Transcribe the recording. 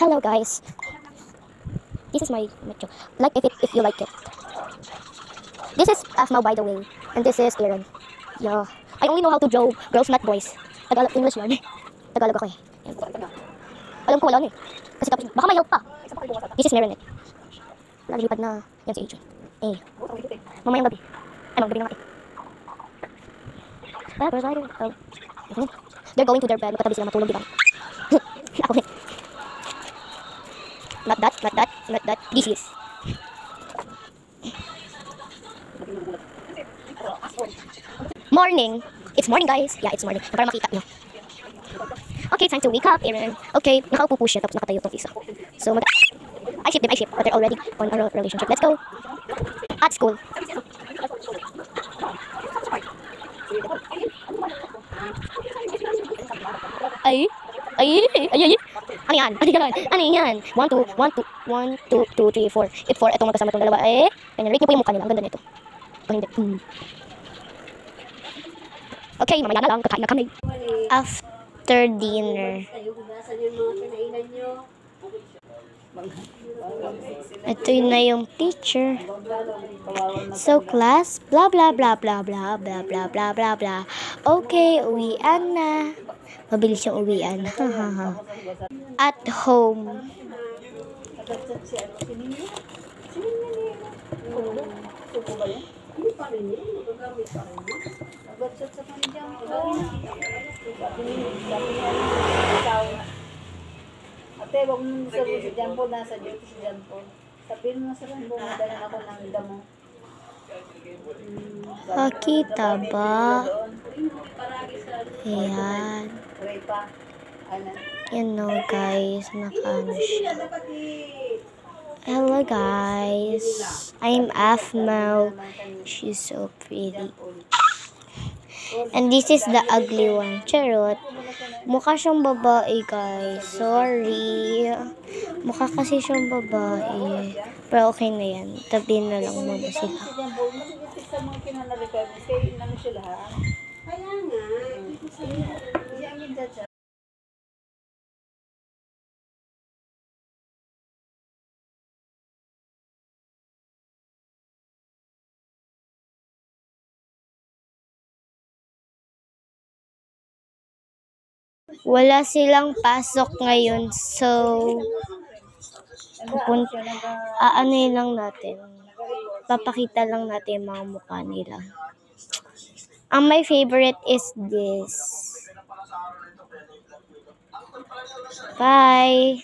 Hello guys, this is my show. Like if you like it. This is Asma by the way, and this is Aaron. Yeah, I only know how to draw girls not boys. Tagalog English yan. Tagalog ako eh. Yan. Alam ko wala na eh. Kasi tapos baka may help pa. This is Meron eh. Naglilipad na. Yan si Adrian. Eh. Mamayang gabi. Ano, gabi na nga eh. They're going to their bed. Magkatabi sila matulog di ba? Ako eh. Not that. This is. Morning. It's morning guys. Yeah, it's morning. Para makita nyo. Okay, time to wake up, Aaron. Okay, nakaupo po siya tapos nakatayo tong isa. So, I ship them, but they're already on a relationship. Let's go. At school. Ay. Ano yan? Ano yan? 1, 2, 3, 4. If 4, itong magkasama itong dalawa. Eh, ganyan. Rate nyo po yung mukha nila. Ang ganda nito. Pag hindi. Okay, mamaya na lang. Kakain na kami. After dinner. Ito na yung teacher. So class, blah blah blah blah blah blah blah blah blah blah. Okay, uwian na. Mabilis yung uwian. At home. Ate, wag mo sabihin si John Paul, nasa duty si John Paul. Sabihin mo sa Rambo, madalan ako ng damo. Nakita ba? Ayan. You know guys, nakaano siya. Hello guys. I'm Afmal. She's so pretty. And this is the ugly one. Charot. Mukha siyang babae, guys. Sorry. Mukha kasi siyang babae. Pero okay na yan. Tabihin na lang muna sila. Wala silang pasok ngayon, so aanuin lang natin. Papakita lang natin yung mga mukha nila. Ang my favorite is this. Bye!